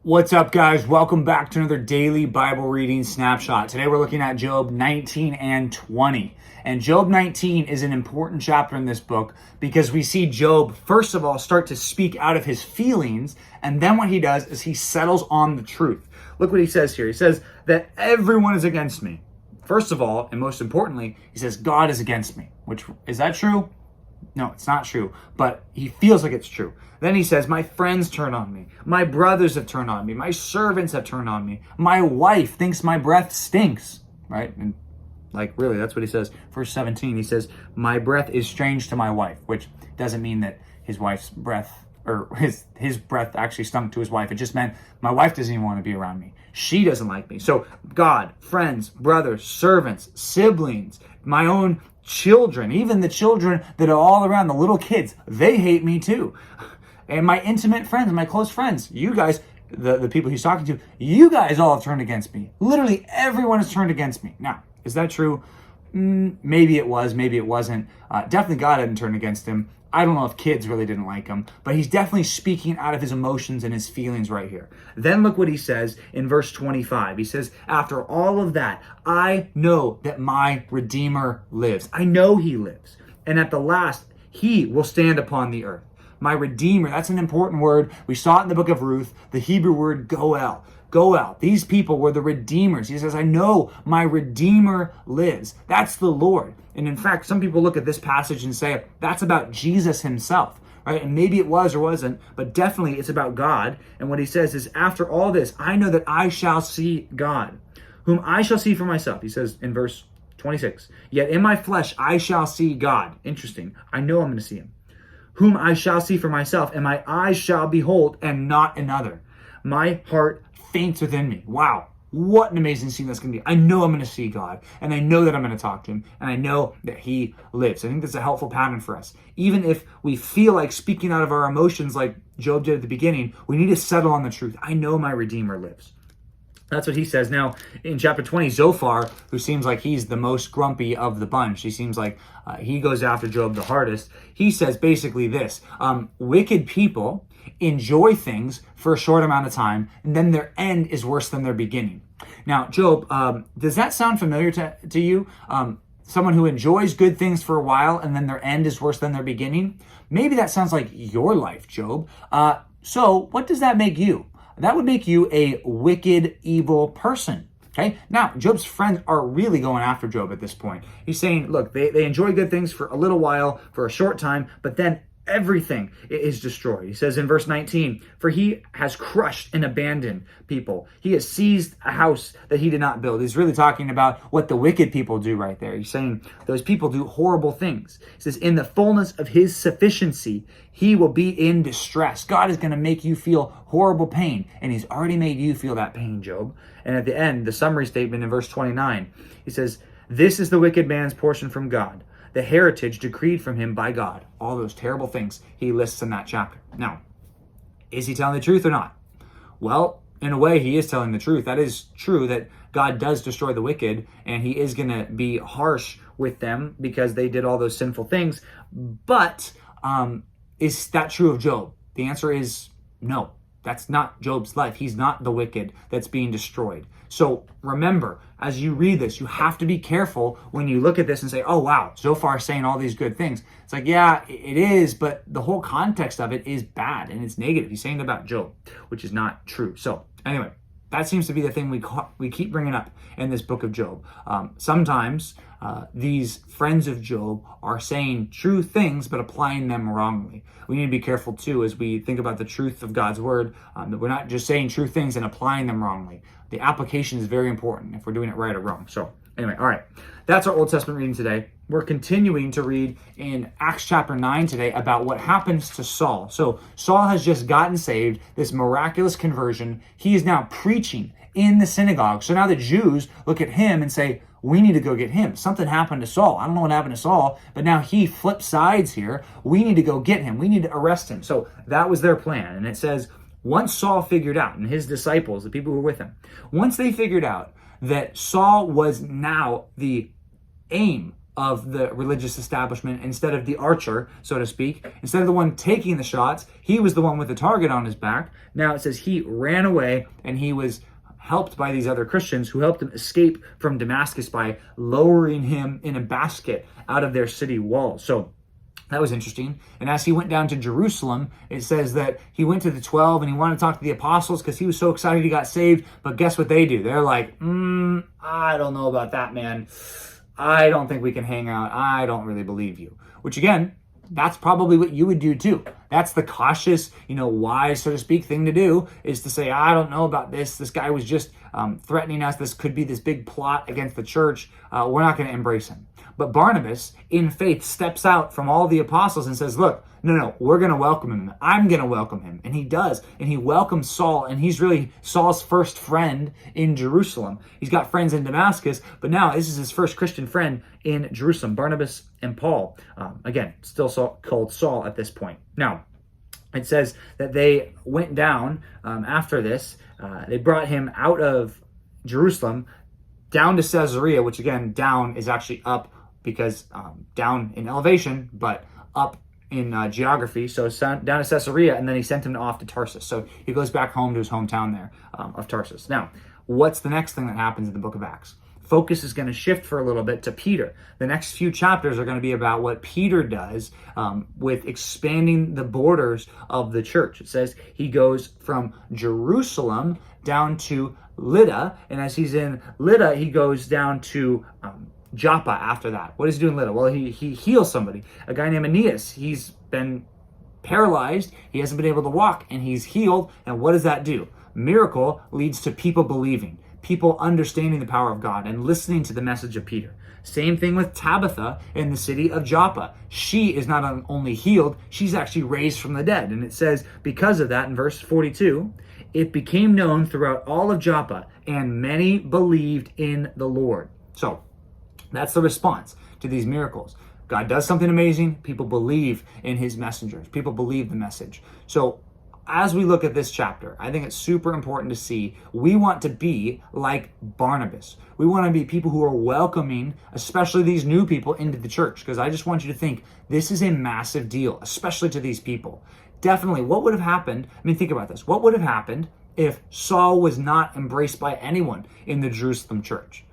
What's up, guys? Welcome back to another daily Bible reading snapshot. Today we're looking at Job 19 and 20. And Job 19 is an important chapter in this book because we see Job, first of all, start to speak out of his feelings. And then what he does is he settles on the truth. Look what he says here. He says that everyone is against me. First of all, and most importantly, he says God is against me. Which, is that true? No, it's not true, but he feels like it's true. Then he says, my friends turn on me. My brothers have turned on me. My servants have turned on me. My wife thinks my breath stinks, right? And really, that's what he says. Verse 17, he says, my breath is strange to my wife, which doesn't mean that his wife's breath or his breath actually stunk to his wife. It just meant my wife doesn't even want to be around me. She doesn't like me. So God, friends, brothers, servants, siblings, my own children, even the children that are all around, the little kids, they hate me too. And my intimate friends, my close friends, you guys, the people he's talking to, you guys all have turned against me. Literally everyone has turned against me. Now, is that true? Maybe it was, maybe it wasn't. Definitely God hadn't turned against him. I don't know if kids really didn't like him, but he's definitely speaking out of his emotions and his feelings right here. Then look what he says in verse 25. He says, after all of that, I know that my Redeemer lives. I know he lives. And at the last, he will stand upon the earth. My Redeemer, that's an important word. We saw it in the book of Ruth, the Hebrew word goel. Goel. These people were the redeemers. He says, I know my Redeemer lives. That's the Lord. And in fact, some people look at this passage and say, that's about Jesus himself, right? And maybe it was or wasn't, but definitely it's about God. And what he says is, after all this, I know that I shall see God, whom I shall see for myself. He says in verse 26, yet in my flesh I shall see God. Interesting. I know I'm going to see him. Whom I shall see for myself, and my eyes shall behold, and not another. My heart faints within me. Wow, what an amazing scene that's going to be. I know I'm going to see God, and I know that I'm going to talk to him, and I know that he lives. I think that's a helpful pattern for us. Even if we feel like speaking out of our emotions like Job did at the beginning, we need to settle on the truth. I know my Redeemer lives. That's what he says. Now, in chapter 20, Zofar, who seems like he's the most grumpy of the bunch, he seems like he goes after Job the hardest. He says basically this, wicked people enjoy things for a short amount of time, and then their end is worse than their beginning. Now, Job, does that sound familiar to you? Someone who enjoys good things for a while, and then their end is worse than their beginning? Maybe that sounds like your life, Job. So what does that make you? That would make you a wicked, evil person. Okay. Now, Job's friends are really going after Job at this point. He's saying, look, they enjoy good things for a little while, for a short time, but then everything is destroyed. He says in verse 19, for he has crushed and abandoned people. He has seized a house that he did not build. He's really talking about what the wicked people do right there. He's saying those people do horrible things. He says, in the fullness of his sufficiency, he will be in distress. God is going to make you feel horrible pain, and he's already made you feel that pain, Job. And at the end, the summary statement in verse 29, he says, this is the wicked man's portion from God, the heritage decreed from him by God. All those terrible things he lists in that chapter. Now, is he telling the truth or not? Well, in a way, he is telling the truth. That is true that God does destroy the wicked, and he is going to be harsh with them because they did all those sinful things. But is that true of Job? The answer is no. That's not Job's life. He's not the wicked that's being destroyed. So remember, as you read this, you have to be careful when you look at this and say, oh, wow, Zofar is saying all these good things. It's like, yeah, it is, but the whole context of it is bad and it's negative. He's saying about Job, which is not true. So anyway, that seems to be the thing we keep bringing up in this book of Job. Sometimes these friends of Job are saying true things, but applying them wrongly. We need to be careful, too, as we think about the truth of God's word, that we're not just saying true things and applying them wrongly. The application is very important if we're doing it right or wrong. So anyway, all right. That's our Old Testament reading today. We're continuing to read in Acts chapter 9 today about what happens to Saul. So Saul has just gotten saved, this miraculous conversion. He is now preaching in the synagogue. So now the Jews look at him and say, we need to go get him. Something happened to Saul. I don't know what happened to Saul, but now he flipped sides here. We need to go get him. We need to arrest him. So that was their plan. And it says, once Saul figured out, and his disciples, the people who were with him, once they figured out that Saul was now the aim of the religious establishment instead of the archer, so to speak. Instead of the one taking the shots, he was the one with the target on his back. Now it says he ran away, and he was helped by these other Christians who helped him escape from Damascus by lowering him in a basket out of their city walls. So that was interesting. And as he went down to Jerusalem, it says that he went to the 12 and he wanted to talk to the apostles because he was so excited he got saved. But guess what they do? They're like, I don't know about that, man. I don't think we can hang out. I don't really believe you. Which again, that's probably what you would do too. That's the cautious, wise, so to speak, thing to do, is to say, I don't know about this. This guy was just threatening us. This could be this big plot against the church. We're not going to embrace him. But Barnabas, in faith, steps out from all the apostles and says, look, no, we're going to welcome him. I'm going to welcome him. And he does. And he welcomes Saul. And he's really Saul's first friend in Jerusalem. He's got friends in Damascus, but now this is his first Christian friend in Jerusalem, Barnabas and Paul. Again, still called Saul at this point. Now, it says that they went down after this. They brought him out of Jerusalem down to Caesarea, which again, down is actually up, because down in elevation, but up in geography. So down to Caesarea, and then he sent him off to Tarsus. So he goes back home to his hometown there of Tarsus. Now, what's the next thing that happens in the book of Acts? Focus is going to shift for a little bit to Peter. The next few chapters are going to be about what Peter does with expanding the borders of the church. It says he goes from Jerusalem down to Lydda, and as he's in Lydda, he goes down to Joppa after that. What does he do in Lydda? Well, he heals somebody. A guy named Aeneas. He's been paralyzed. He hasn't been able to walk, and he's healed. And what does that do? Miracle leads to people believing, people understanding the power of God and listening to the message of Peter. Same thing with Tabitha in the city of Joppa. She is not only healed, she's actually raised from the dead. And it says, because of that, in verse 42, it became known throughout all of Joppa, and many believed in the Lord. So that's the response to these miracles. God does something amazing. People believe in his messengers. People believe the message. So as we look at this chapter, I think it's super important to see we want to be like Barnabas. We want to be people who are welcoming, especially these new people, into the church. Because I just want you to think this is a massive deal, especially to these people. Definitely, what would have happened? Think about this. What would have happened if Saul was not embraced by anyone in the Jerusalem church?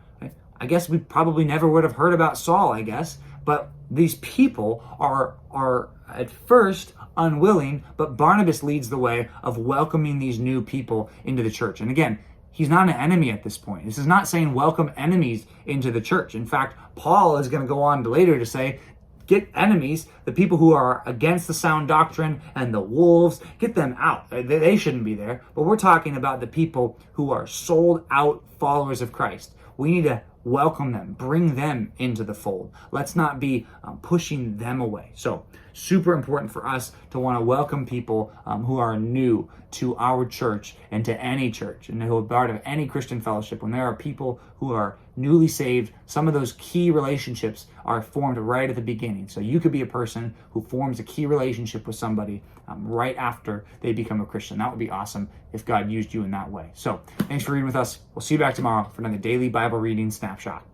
I guess we probably never would have heard about Saul, I guess. But these people are at first unwilling, but Barnabas leads the way of welcoming these new people into the church. And again, he's not an enemy at this point. This is not saying welcome enemies into the church. In fact, Paul is going to go on later to say, get enemies, the people who are against the sound doctrine and the wolves, get them out. They shouldn't be there. But we're talking about the people who are sold out followers of Christ. We need to welcome them, bring them into the fold. Let's not be pushing them away. So super important for us to want to welcome people who are new to our church and to any church and who are part of any Christian fellowship. When there are people who are newly saved, some of those key relationships are formed right at the beginning. So you could be a person who forms a key relationship with somebody right after they become a Christian. That would be awesome if God used you in that way. So thanks for reading with us. We'll see you back tomorrow for another daily Bible reading snapshot.